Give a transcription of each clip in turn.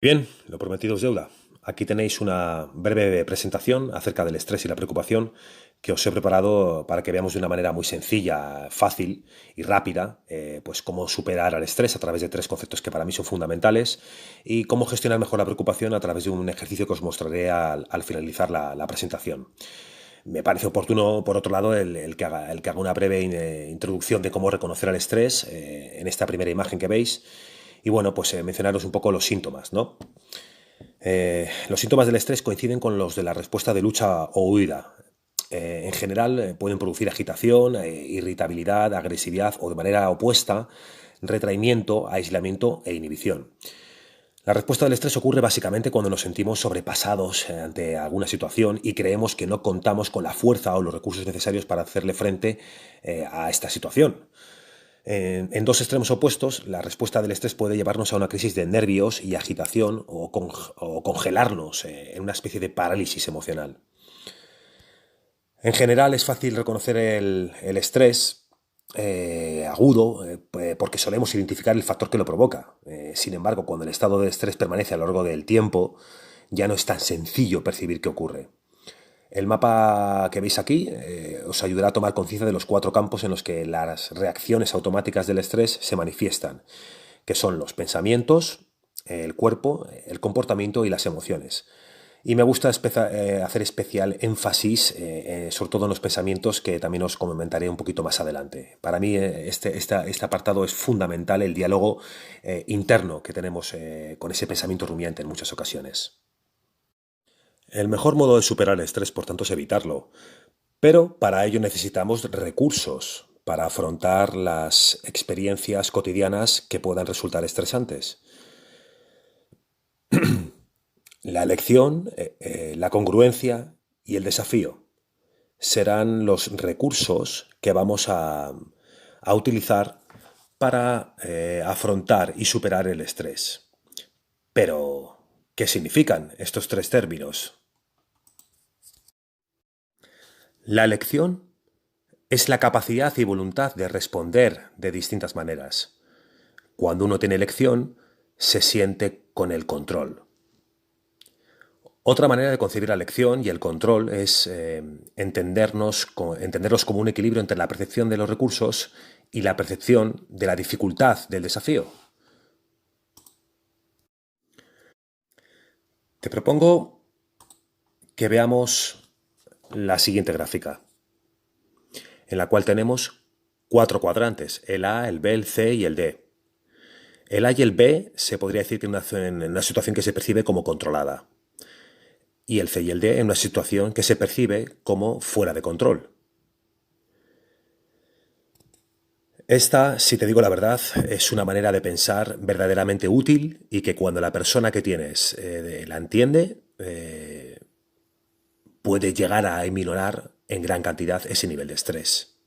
Bien, lo prometido es deuda. Aquí tenéis una breve presentación acerca del estrés y la preocupación que os he preparado para que veamos de una manera muy sencilla, fácil y rápida, pues cómo superar al estrés a través de tres conceptos que para mí son fundamentales y cómo gestionar mejor la preocupación a través de un ejercicio que os mostraré al finalizar la presentación. Me parece oportuno, por otro lado, el que haga una breve introducción de cómo reconocer el estrés en esta primera imagen que veis y bueno, pues mencionaros un poco los síntomas, ¿no? Los síntomas del estrés coinciden con los de la respuesta de lucha o huida. En general pueden producir agitación, irritabilidad, agresividad o de manera opuesta, retraimiento, aislamiento e inhibición. La respuesta del estrés ocurre básicamente cuando nos sentimos sobrepasados ante alguna situación y creemos que no contamos con la fuerza o los recursos necesarios para hacerle frente a esta situación. En dos extremos opuestos, la respuesta del estrés puede llevarnos a una crisis de nervios y agitación o congelarnos en una especie de parálisis emocional. En general es fácil reconocer el estrés agudo porque solemos identificar el factor que lo provoca. Sin embargo, cuando el estado de estrés permanece a lo largo del tiempo, ya no es tan sencillo percibir qué ocurre. El mapa que veis aquí os ayudará a tomar conciencia de los cuatro campos en los que las reacciones automáticas del estrés se manifiestan, que son los pensamientos, el cuerpo, el comportamiento y las emociones. Y me gusta hacer especial énfasis, sobre todo en los pensamientos, que también os comentaré un poquito más adelante. Para mí este apartado es fundamental, el diálogo interno que tenemos con ese pensamiento rumiante en muchas ocasiones. El mejor modo de superar el estrés, por tanto, es evitarlo. Pero para ello necesitamos recursos para afrontar las experiencias cotidianas que puedan resultar estresantes. La elección, la congruencia y el desafío serán los recursos que vamos a utilizar para afrontar y superar el estrés. Pero, ¿qué significan estos tres términos? La elección es la capacidad y voluntad de responder de distintas maneras. Cuando uno tiene elección, se siente con el control. Otra manera de concebir la elección y el control es entenderlos como un equilibrio entre la percepción de los recursos y la percepción de la dificultad del desafío. Te propongo que veamos la siguiente gráfica, en la cual tenemos cuatro cuadrantes, el A, el B, el C y el D. El A y el B se podría decir que en una situación que se percibe como controlada, y el C y el D en una situación que se percibe como fuera de control. Esta, si te digo la verdad, es una manera de pensar verdaderamente útil y que cuando la persona que tienes la entiende, puede llegar a minorar en gran cantidad ese nivel de estrés.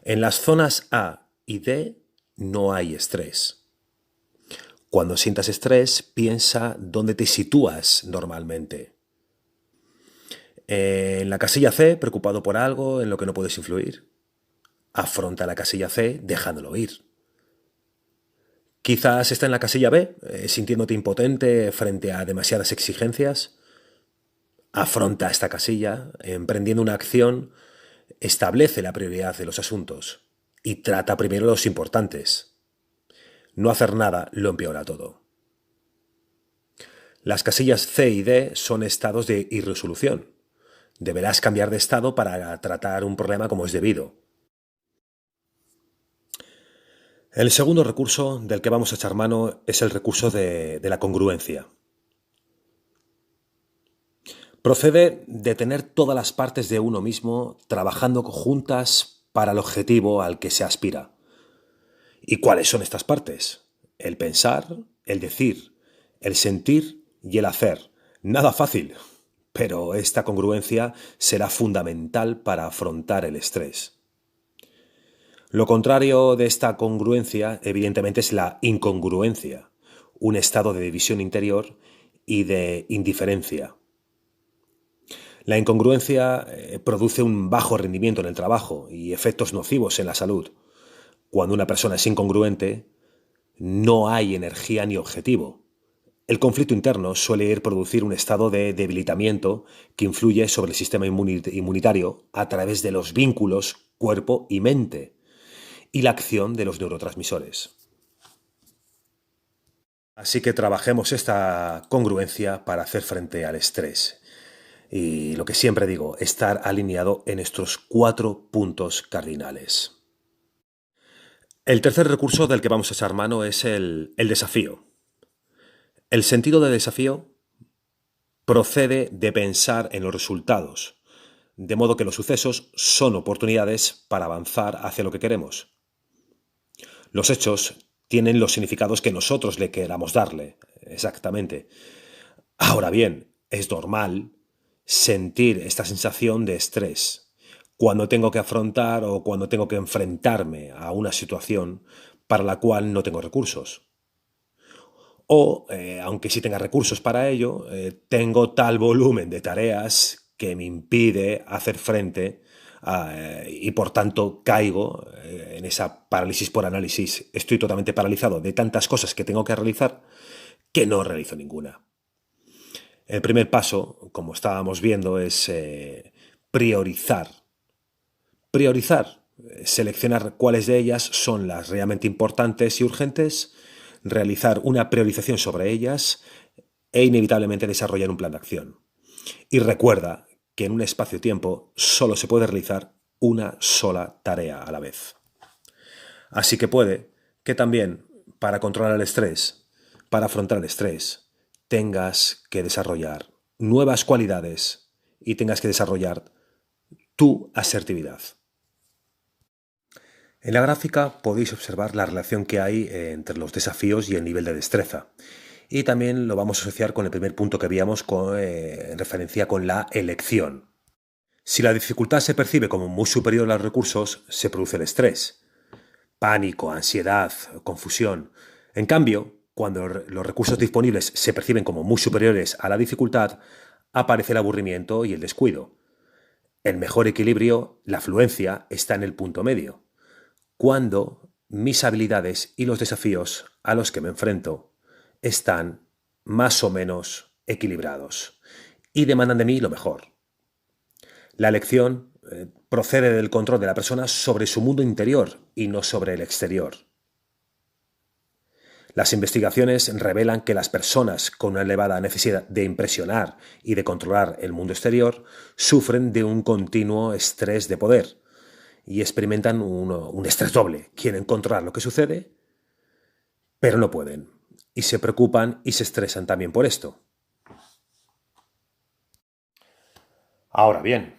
En las zonas A y D no hay estrés. Cuando sientas estrés, piensa dónde te sitúas normalmente. En la casilla C, preocupado por algo en lo que no puedes influir. Afronta la casilla C dejándolo ir. Quizás está en la casilla B, sintiéndote impotente frente a demasiadas exigencias. Afronta esta casilla, emprendiendo una acción, establece la prioridad de los asuntos y trata primero los importantes. No hacer nada lo empeora todo. Las casillas C y D son estados de irresolución. Deberás cambiar de estado para tratar un problema como es debido. El segundo recurso del que vamos a echar mano es el recurso de la congruencia. Procede de tener todas las partes de uno mismo trabajando juntas para el objetivo al que se aspira. ¿Y cuáles son estas partes? El pensar, el decir, el sentir y el hacer. Nada fácil, pero esta congruencia será fundamental para afrontar el estrés. Lo contrario de esta congruencia, evidentemente, es la incongruencia, un estado de división interior y de indiferencia. La incongruencia produce un bajo rendimiento en el trabajo y efectos nocivos en la salud. Cuando una persona es incongruente, no hay energía ni objetivo. El conflicto interno suele ir producir un estado de debilitamiento que influye sobre el sistema inmunitario a través de los vínculos cuerpo y mente y la acción de los neurotransmisores. Así que trabajemos esta congruencia para hacer frente al estrés. Y lo que siempre digo, estar alineado en estos 4 puntos cardinales. El tercer recurso del que vamos a echar mano es el desafío. El sentido de desafío procede de pensar en los resultados, de modo que los sucesos son oportunidades para avanzar hacia lo que queremos. Los hechos tienen los significados que nosotros le queramos darle, exactamente. Ahora bien, es normal sentir esta sensación de estrés cuando tengo que afrontar o cuando tengo que enfrentarme a una situación para la cual no tengo recursos. O, aunque sí tenga recursos para ello, tengo tal volumen de tareas que me impide hacer frente y por tanto caigo en esa parálisis por análisis. Estoy totalmente paralizado de tantas cosas que tengo que realizar que no realizo ninguna. El primer paso, como estábamos viendo, es priorizar. Priorizar, seleccionar cuáles de ellas son las realmente importantes y urgentes, realizar una priorización sobre ellas e inevitablemente desarrollar un plan de acción. Y recuerda que en un espacio-tiempo solo se puede realizar una sola tarea a la vez. Así que puede que también, para controlar el estrés, para afrontar el estrés, tengas que desarrollar nuevas cualidades y tengas que desarrollar tu asertividad. En la gráfica podéis observar la relación que hay entre los desafíos y el nivel de destreza. Y también lo vamos a asociar con el primer punto que veíamos en referencia con la elección. Si la dificultad se percibe como muy superior a los recursos, se produce el estrés. Pánico, ansiedad, confusión. En cambio, cuando los recursos disponibles se perciben como muy superiores a la dificultad, aparece el aburrimiento y el descuido. El mejor equilibrio, la fluencia, está en el punto medio, cuando mis habilidades y los desafíos a los que me enfrento están más o menos equilibrados y demandan de mí lo mejor. La elección procede del control de la persona sobre su mundo interior y no sobre el exterior. Las investigaciones revelan que las personas con una elevada necesidad de impresionar y de controlar el mundo exterior sufren de un continuo estrés de poder y experimentan un estrés doble. Quieren controlar lo que sucede, pero no pueden. Y se preocupan y se estresan también por esto. Ahora bien,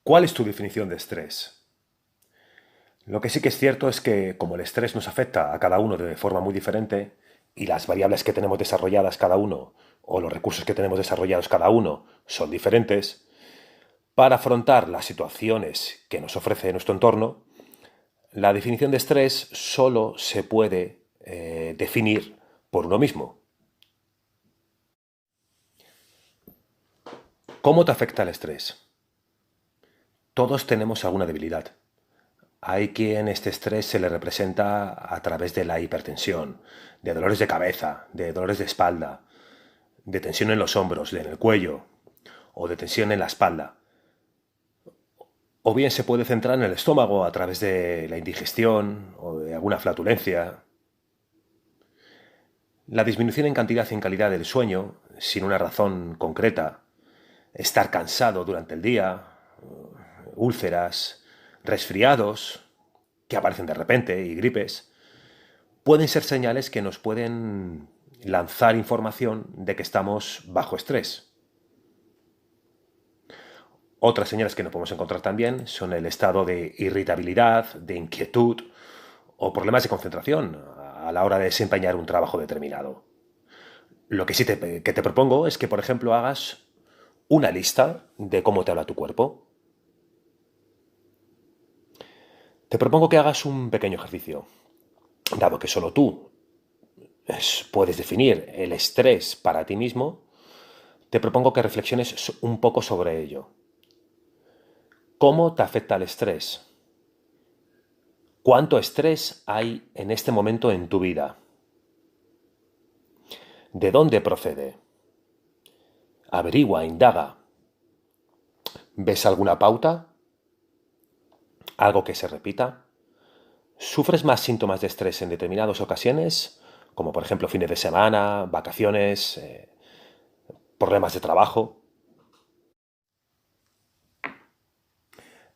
¿cuál es tu definición de estrés? Lo que sí que es cierto es que como el estrés nos afecta a cada uno de forma muy diferente y las variables que tenemos desarrolladas cada uno o los recursos que tenemos desarrollados cada uno son diferentes, para afrontar las situaciones que nos ofrece nuestro entorno, la definición de estrés solo se puede definir por uno mismo. ¿Cómo te afecta el estrés? Todos tenemos alguna debilidad. Hay quien este estrés se le representa a través de la hipertensión, de dolores de cabeza, de dolores de espalda, de tensión en los hombros, en el cuello o de tensión en la espalda. O bien se puede centrar en el estómago a través de la indigestión o de alguna flatulencia. La disminución en cantidad y en calidad del sueño, sin una razón concreta, estar cansado durante el día, úlceras, resfriados que aparecen de repente y gripes, pueden ser señales que nos pueden lanzar información de que estamos bajo estrés. Otras señales que nos podemos encontrar también son el estado de irritabilidad, de inquietud o problemas de concentración a la hora de desempeñar un trabajo determinado. Lo que sí que te propongo es que, por ejemplo, hagas una lista de cómo te habla tu cuerpo. Te propongo que hagas un pequeño ejercicio. Dado que solo tú puedes definir el estrés para ti mismo, te propongo que reflexiones un poco sobre ello. ¿Cómo te afecta el estrés? ¿Cuánto estrés hay en este momento en tu vida? ¿De dónde procede? Averigua, indaga. ¿Ves alguna pauta? ¿Algo que se repita? ¿Sufres más síntomas de estrés en determinadas ocasiones, como por ejemplo fines de semana, vacaciones, problemas de trabajo?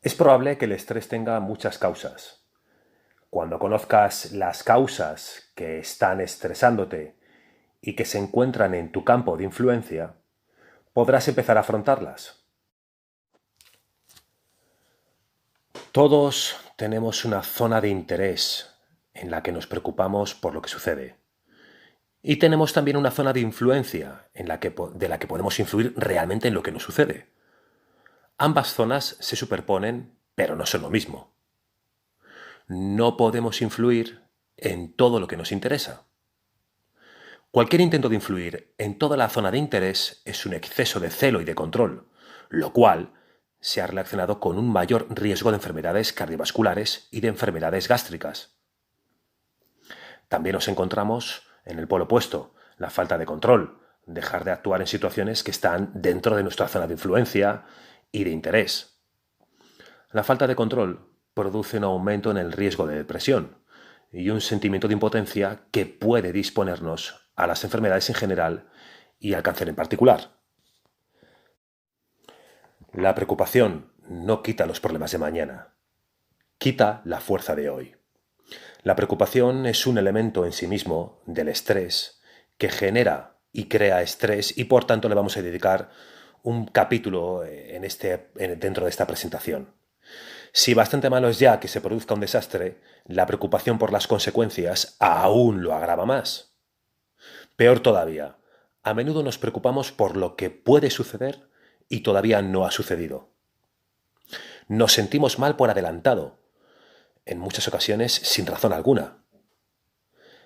Es probable que el estrés tenga muchas causas. Cuando conozcas las causas que están estresándote y que se encuentran en tu campo de influencia, podrás empezar a afrontarlas. Todos tenemos una zona de interés en la que nos preocupamos por lo que sucede. Y tenemos también una zona de influencia de la que podemos influir realmente en lo que nos sucede. Ambas zonas se superponen, pero no son lo mismo. No podemos influir en todo lo que nos interesa. Cualquier intento de influir en toda la zona de interés es un exceso de celo y de control, lo cual se ha relacionado con un mayor riesgo de enfermedades cardiovasculares y de enfermedades gástricas. También nos encontramos en el polo opuesto, la falta de control, dejar de actuar en situaciones que están dentro de nuestra zona de influencia y de interés. La falta de control produce un aumento en el riesgo de depresión y un sentimiento de impotencia que puede disponernos a las enfermedades en general y al cáncer en particular. La preocupación no quita los problemas de mañana, quita la fuerza de hoy. La preocupación es un elemento en sí mismo del estrés que genera y crea estrés y por tanto le vamos a dedicar un capítulo dentro de esta presentación. Si bastante malo es ya que se produzca un desastre, la preocupación por las consecuencias aún lo agrava más. Peor todavía, a menudo nos preocupamos por lo que puede suceder y todavía no ha sucedido. Nos sentimos mal por adelantado, en muchas ocasiones sin razón alguna.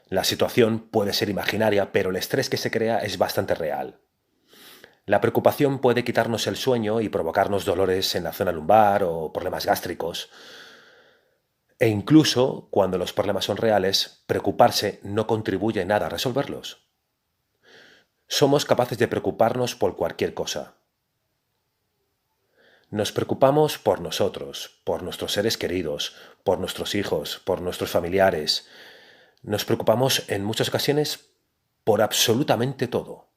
La situación puede ser imaginaria, pero el estrés que se crea es bastante real. La preocupación puede quitarnos el sueño y provocarnos dolores en la zona lumbar o problemas gástricos. E incluso, cuando los problemas son reales, preocuparse no contribuye nada a resolverlos. Somos capaces de preocuparnos por cualquier cosa. Nos preocupamos por nosotros, por nuestros seres queridos, por nuestros hijos, por nuestros familiares. Nos preocupamos en muchas ocasiones por absolutamente todo.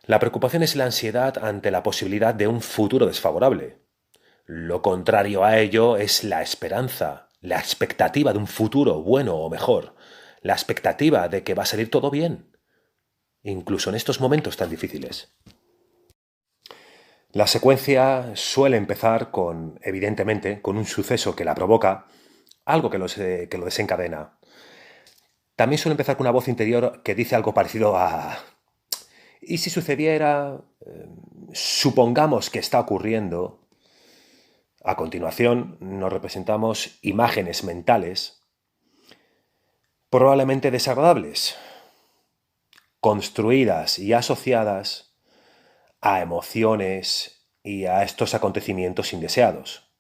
La preocupación es la ansiedad ante la posibilidad de un futuro desfavorable. Lo contrario a ello es la esperanza, la expectativa de un futuro bueno o mejor, la expectativa de que va a salir todo bien, incluso en estos momentos tan difíciles. La secuencia suele empezar evidentemente, con un suceso que la provoca, algo que lo desencadena. También suele empezar con una voz interior que dice algo parecido a ¿y si sucediera? Supongamos que está ocurriendo. A continuación, nos representamos imágenes mentales, probablemente desagradables, construidas y asociadas a emociones y a estos acontecimientos indeseados.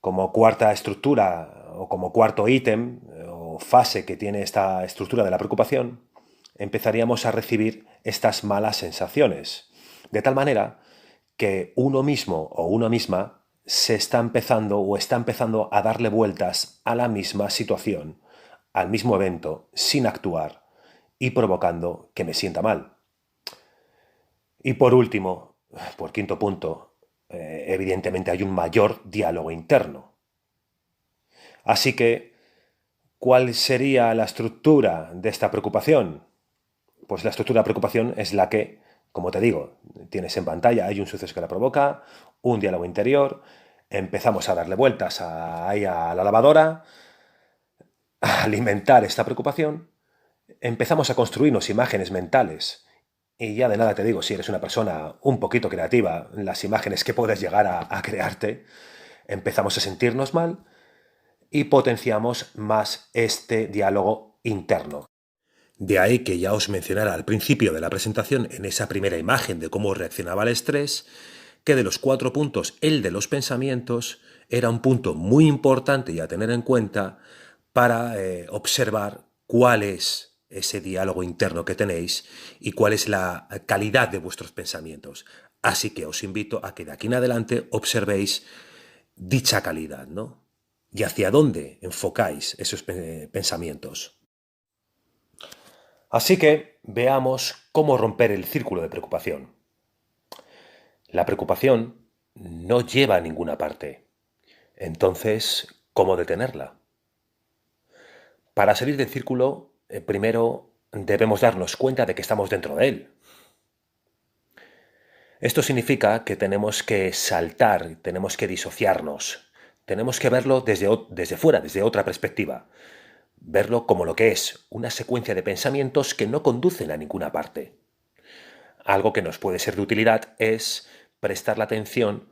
Como cuarta estructura o como cuarto ítem o fase que tiene esta estructura de la preocupación, empezaríamos a recibir estas malas sensaciones, de tal manera que uno mismo o una misma está empezando a darle vueltas a la misma situación, al mismo evento, sin actuar y provocando que me sienta mal. Y por último, por quinto punto, evidentemente hay un mayor diálogo interno. Así que, ¿cuál sería la estructura de esta preocupación? Pues la estructura de preocupación es la que, como te digo, tienes en pantalla, hay un suceso que la provoca, un diálogo interior, empezamos a darle vueltas ahí a la lavadora, a alimentar esta preocupación, empezamos a construirnos imágenes mentales y ya de nada te digo, si eres una persona un poquito creativa, las imágenes que puedes llegar a crearte, empezamos a sentirnos mal y potenciamos más este diálogo interno. De ahí que ya os mencionara al principio de la presentación, en esa primera imagen de cómo reaccionaba al estrés, que de los 4 puntos, el de los pensamientos era un punto muy importante y a tener en cuenta para observar cuál es ese diálogo interno que tenéis y cuál es la calidad de vuestros pensamientos. Así que os invito a que de aquí en adelante observéis dicha calidad, ¿no? Y hacia dónde enfocáis esos pensamientos. Así que veamos cómo romper el círculo de preocupación. La preocupación no lleva a ninguna parte. Entonces, ¿cómo detenerla? Para salir del círculo, primero debemos darnos cuenta de que estamos dentro de él. Esto significa que tenemos que saltar, tenemos que disociarnos, tenemos que verlo desde fuera, desde otra perspectiva. Verlo como lo que es, una secuencia de pensamientos que no conducen a ninguna parte. Algo que nos puede ser de utilidad es prestar la atención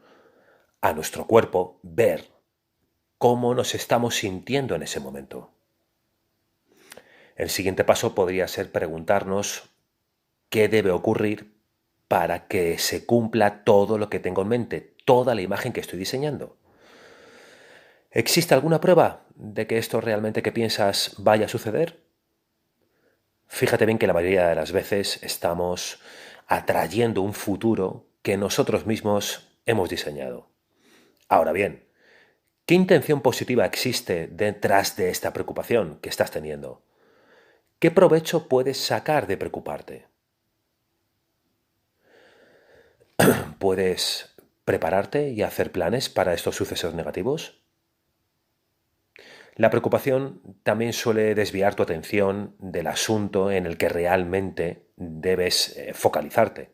a nuestro cuerpo, ver cómo nos estamos sintiendo en ese momento. El siguiente paso podría ser preguntarnos qué debe ocurrir para que se cumpla todo lo que tengo en mente, toda la imagen que estoy diseñando. ¿Existe alguna prueba de que esto realmente que piensas vaya a suceder? Fíjate bien que la mayoría de las veces estamos atrayendo un futuro que nosotros mismos hemos diseñado. Ahora bien, ¿qué intención positiva existe detrás de esta preocupación que estás teniendo? ¿Qué provecho puedes sacar de preocuparte? ¿Puedes prepararte y hacer planes para estos sucesos negativos? La preocupación también suele desviar tu atención del asunto en el que realmente debes focalizarte.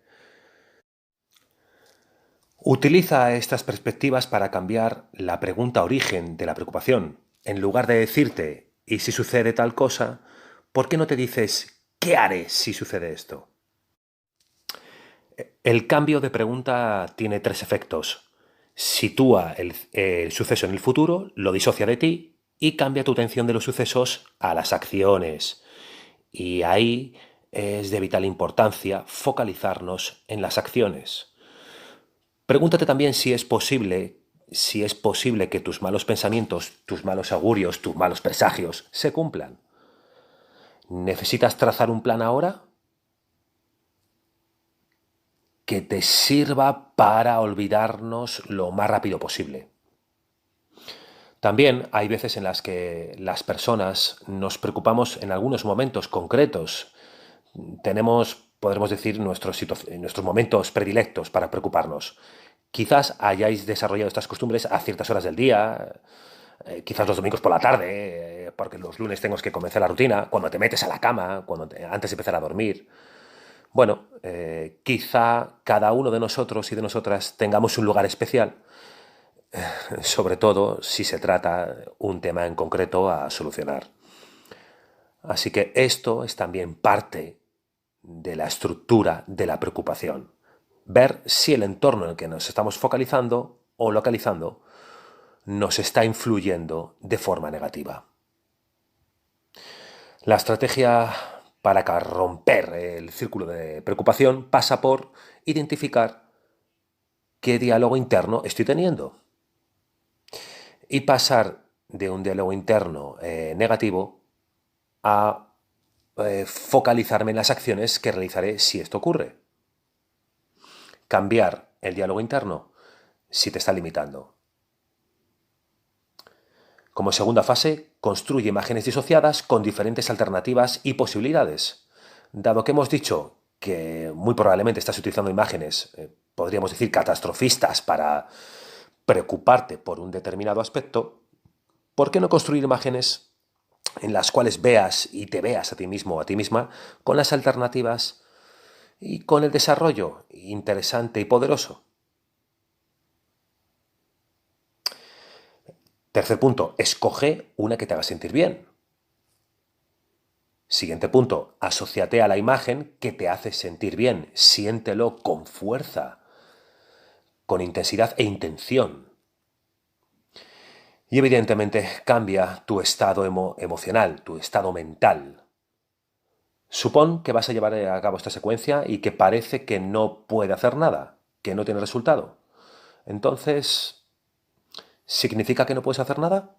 Utiliza estas perspectivas para cambiar la pregunta origen de la preocupación. En lugar de decirte, ¿y si sucede tal cosa? ¿Por qué no te dices, ¿qué haré si sucede esto? El cambio de pregunta tiene 3 efectos. Sitúa el suceso en el futuro, lo disocia de ti y cambia tu atención de los sucesos a las acciones. Y ahí es de vital importancia focalizarnos en las acciones. Pregúntate también si es posible que tus malos pensamientos, tus malos augurios, tus malos presagios se cumplan. ¿Necesitas trazar un plan ahora que te sirva para olvidarnos lo más rápido posible? También hay veces en las que las personas nos preocupamos en algunos momentos concretos. Podremos decir, nuestros momentos predilectos para preocuparnos. Quizás hayáis desarrollado estas costumbres a ciertas horas del día, quizás los domingos por la tarde, porque los lunes tengo que comenzar la rutina, cuando te metes a la cama, antes de empezar a dormir. Bueno, quizá cada uno de nosotros y de nosotras tengamos un lugar especial, sobre todo si se trata un tema en concreto a solucionar. Así que esto es también parte de la estructura de la preocupación. Ver si el entorno en el que nos estamos focalizando o localizando nos está influyendo de forma negativa. La estrategia para romper el círculo de preocupación pasa por identificar qué diálogo interno estoy teniendo y pasar de un diálogo interno negativo a focalizarme en las acciones que realizaré si esto ocurre. Cambiar el diálogo interno si te está limitando. Como segunda fase, construye imágenes disociadas con diferentes alternativas y posibilidades. Dado que hemos dicho que muy probablemente estás utilizando imágenes, podríamos decir, catastrofistas para preocuparte por un determinado aspecto, ¿por qué no construir imágenes en las cuales veas y te veas a ti mismo o a ti misma con las alternativas y con el desarrollo interesante y poderoso? Tercer punto, escoge una que te haga sentir bien. Siguiente punto, asóciate a la imagen que te hace sentir bien. Siéntelo con fuerza, con intensidad e intención. Y evidentemente cambia tu estado emocional, tu estado mental. Supón que vas a llevar a cabo esta secuencia y que parece que no puede hacer nada, que no tiene resultado. Entonces, ¿significa que no puedes hacer nada?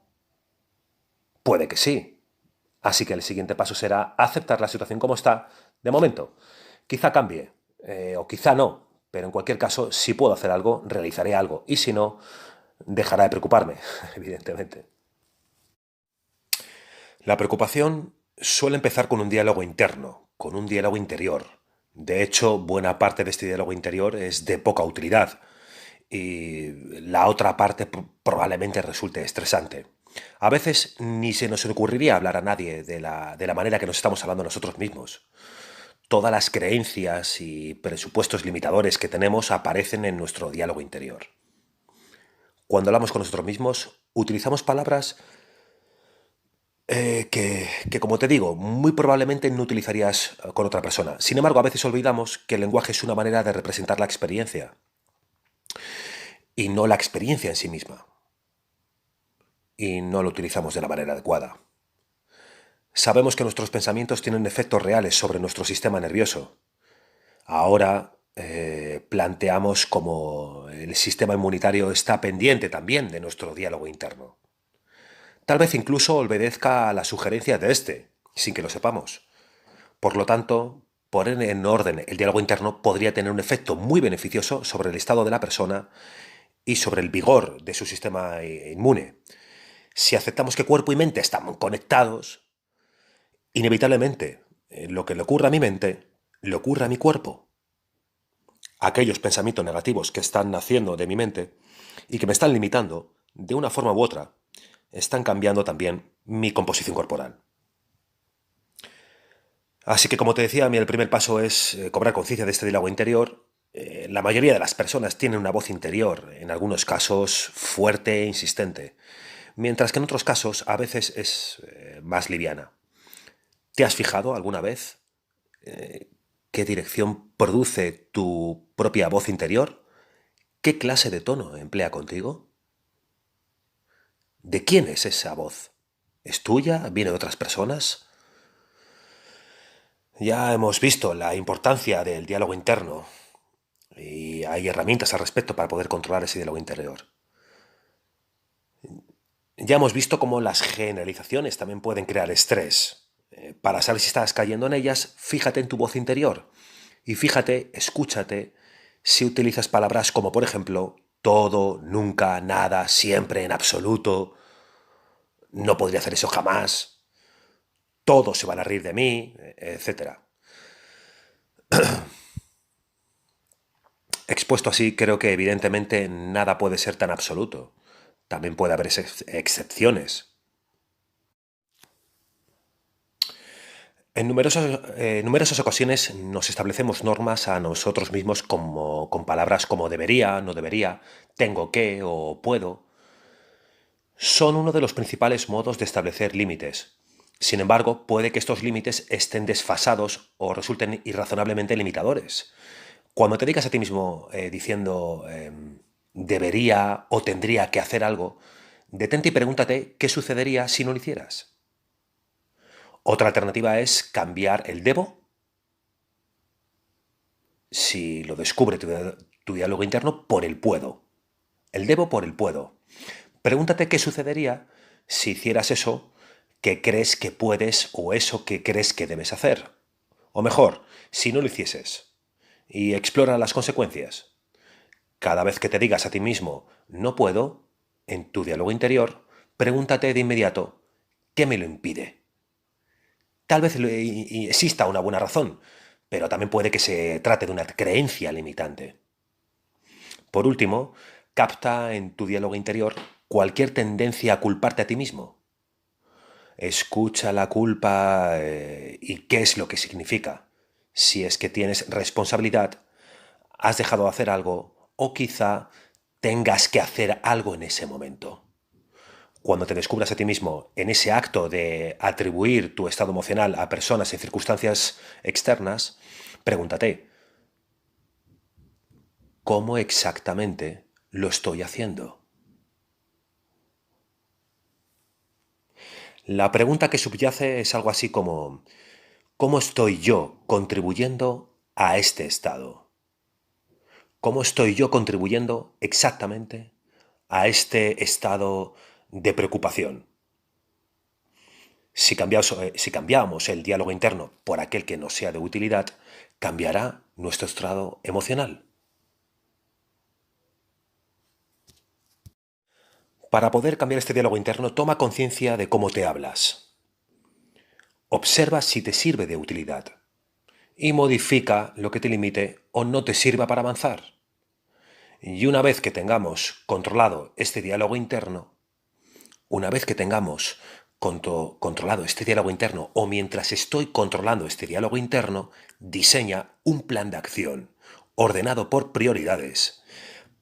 Puede que sí. Así que el siguiente paso será aceptar la situación como está de momento. Quizá cambie, o quizá no, pero en cualquier caso, si puedo hacer algo, realizaré algo. Y si no, dejará de preocuparme, evidentemente. La preocupación suele empezar con un diálogo interno, con un diálogo interior. De hecho, buena parte de este diálogo interior es de poca utilidad y la otra parte probablemente resulte estresante. A veces ni se nos ocurriría hablar a nadie de la manera que nos estamos hablando nosotros mismos. Todas las creencias y presupuestos limitadores que tenemos aparecen en nuestro diálogo interior. Cuando hablamos con nosotros mismos, utilizamos palabras que, como te digo, muy probablemente no utilizarías con otra persona. Sin embargo, a veces olvidamos que el lenguaje es una manera de representar la experiencia y no la experiencia en sí misma. Y no lo utilizamos de la manera adecuada. Sabemos que nuestros pensamientos tienen efectos reales sobre nuestro sistema nervioso. Ahora planteamos cómo el sistema inmunitario está pendiente también de nuestro diálogo interno. Tal vez incluso obedezca a las sugerencias de este, sin que lo sepamos. Por lo tanto, poner en orden el diálogo interno podría tener un efecto muy beneficioso sobre el estado de la persona y sobre el vigor de su sistema inmune. Si aceptamos que cuerpo y mente están conectados, inevitablemente lo que le ocurra a mi mente, le ocurre a mi cuerpo. Aquellos pensamientos negativos que están naciendo de mi mente y que me están limitando, de una forma u otra, están cambiando también mi composición corporal. Así que, como te decía, a mí el primer paso es cobrar conciencia de este diálogo interior. La mayoría de las personas tienen una voz interior, en algunos casos fuerte e insistente, mientras que en otros casos a veces es más liviana. ¿Te has fijado alguna vez qué dirección produce tu propia voz interior? ¿Qué clase de tono emplea contigo? ¿De quién es esa voz? ¿Es tuya? ¿Viene de otras personas? Ya hemos visto la importancia del diálogo interno y hay herramientas al respecto para poder controlar ese diálogo interior. Ya hemos visto cómo las generalizaciones también pueden crear estrés. Para saber si estás cayendo en ellas, fíjate en tu voz interior y fíjate, escúchate, si utilizas palabras como, por ejemplo, todo, nunca, nada, siempre, en absoluto, no podría hacer eso jamás, todos se van a reír de mí, etcétera. Expuesto así, creo que evidentemente nada puede ser tan absoluto. También puede haber excepciones. En numerosas ocasiones nos establecemos normas a nosotros mismos con palabras como debería, no debería, tengo que o puedo. Son uno de los principales modos de establecer límites. Sin embargo, puede que estos límites estén desfasados o resulten irrazonablemente limitadores. Cuando te dedicas a ti mismo diciendo debería o tendría que hacer algo, detente y pregúntate qué sucedería si no lo hicieras. Otra alternativa es cambiar el debo, si lo descubre tu diálogo interno, por el puedo. El debo por el puedo. Pregúntate qué sucedería si hicieras eso que crees que puedes o eso que crees que debes hacer. O mejor, si no lo hicieses. Y explora las consecuencias. Cada vez que te digas a ti mismo no puedo, en tu diálogo interior, pregúntate de inmediato, ¿qué me lo impide? Tal vez exista una buena razón, pero también puede que se trate de una creencia limitante. Por último, capta en tu diálogo interior cualquier tendencia a culparte a ti mismo. Escucha la culpa y qué es lo que significa. Si es que tienes responsabilidad, has dejado de hacer algo o quizá tengas que hacer algo en ese momento. Cuando te descubras a ti mismo en ese acto de atribuir tu estado emocional a personas y circunstancias externas, pregúntate, ¿cómo exactamente lo estoy haciendo? La pregunta que subyace es algo así como, ¿cómo estoy yo contribuyendo a este estado? ¿Cómo estoy yo contribuyendo exactamente a este estado de preocupación? Si cambiamos el diálogo interno por aquel que nos sea de utilidad, cambiará nuestro estado emocional. Para poder cambiar este diálogo interno, toma conciencia de cómo te hablas. Observa si te sirve de utilidad y modifica lo que te limite o no te sirva para avanzar. Y una vez que tengamos controlado este diálogo interno, controlado este diálogo interno, o mientras estoy controlando este diálogo interno, diseña un plan de acción ordenado por prioridades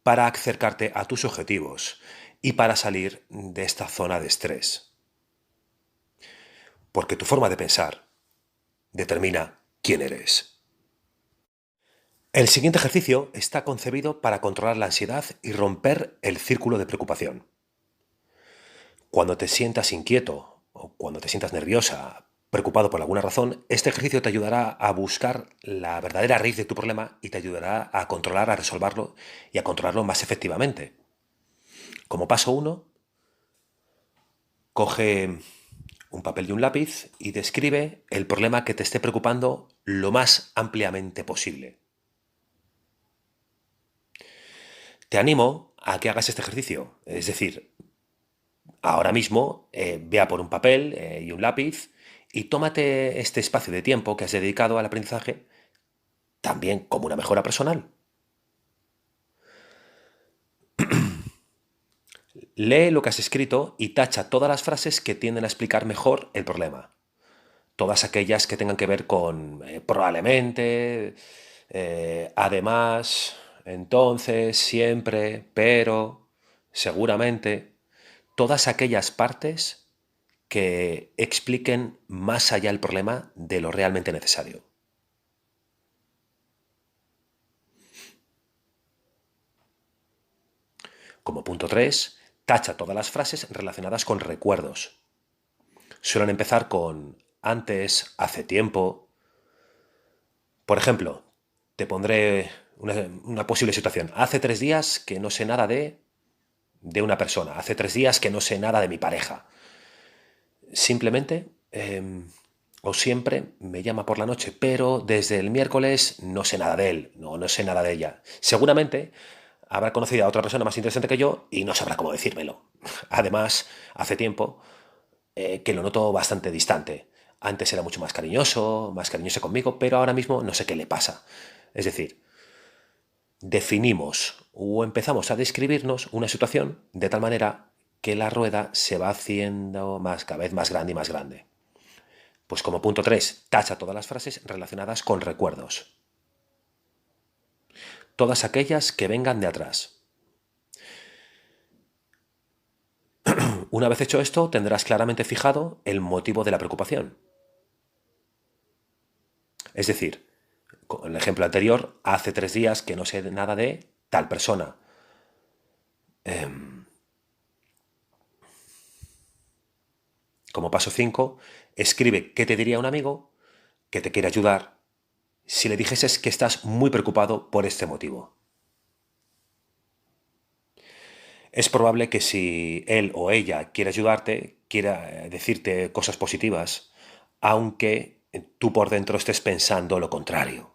para acercarte a tus objetivos y para salir de esta zona de estrés. Porque tu forma de pensar determina quién eres. El siguiente ejercicio está concebido para controlar la ansiedad y romper el círculo de preocupación. Cuando te sientas inquieto o cuando te sientas nerviosa, preocupado por alguna razón, este ejercicio te ayudará a buscar la verdadera raíz de tu problema y te ayudará a controlar, a resolverlo y a controlarlo más efectivamente. Como paso 1, coge un papel y un lápiz y describe el problema que te esté preocupando lo más ampliamente posible. Te animo a que hagas este ejercicio, es decir, ahora mismo vea por un papel y un lápiz y tómate este espacio de tiempo que has dedicado al aprendizaje también como una mejora personal. Lee lo que has escrito y tacha todas las frases que tienden a explicar mejor el problema. Todas aquellas que tengan que ver con probablemente, además, entonces, siempre, pero, seguramente. Todas aquellas partes que expliquen más allá el problema de lo realmente necesario. Como punto 3, tacha todas las frases relacionadas con recuerdos. Suelen empezar con antes, hace tiempo. Por ejemplo, te pondré una posible situación. Hace 3 días que no sé nada de una persona. Hace 3 días que no sé nada de mi pareja. Simplemente o siempre me llama por la noche, pero desde el miércoles no sé nada de él, no sé nada de ella. Seguramente habrá conocido a otra persona más interesante que yo y no sabrá cómo decírmelo. Además, hace tiempo que lo noto bastante distante. Antes era mucho más cariñoso conmigo, pero ahora mismo no sé qué le pasa. Es decir, definimos o empezamos a describirnos una situación de tal manera que la rueda se va haciendo cada vez más grande y más grande. Pues como punto 3, tacha todas las frases relacionadas con recuerdos. Todas aquellas que vengan de atrás. Una vez hecho esto, tendrás claramente fijado el motivo de la preocupación. Es decir, con el ejemplo anterior, hace 3 días que no sé nada de tal persona. Como paso 5, escribe qué te diría un amigo que te quiere ayudar si le dijeses que estás muy preocupado por este motivo. Es probable que si él o ella quiere ayudarte, quiera decirte cosas positivas, aunque tú por dentro estés pensando lo contrario.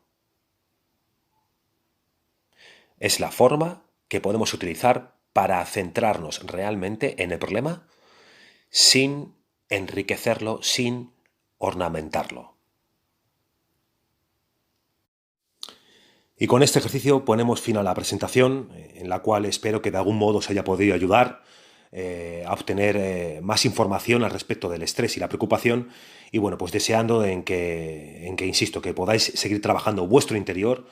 Es la forma que podemos utilizar para centrarnos realmente en el problema sin enriquecerlo, sin ornamentarlo. Y con este ejercicio ponemos fin a la presentación, en la cual espero que de algún modo os haya podido ayudar a obtener más información al respecto del estrés y la preocupación. Y bueno, pues deseando en que insisto, que podáis seguir trabajando vuestro interior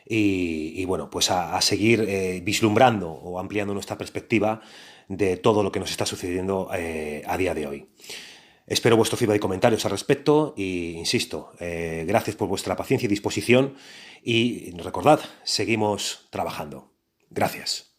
y bueno, pues a seguir vislumbrando o ampliando nuestra perspectiva de todo lo que nos está sucediendo a día de hoy. Espero vuestro feedback y comentarios al respecto y, insisto, gracias por vuestra paciencia y disposición y recordad, seguimos trabajando. Gracias.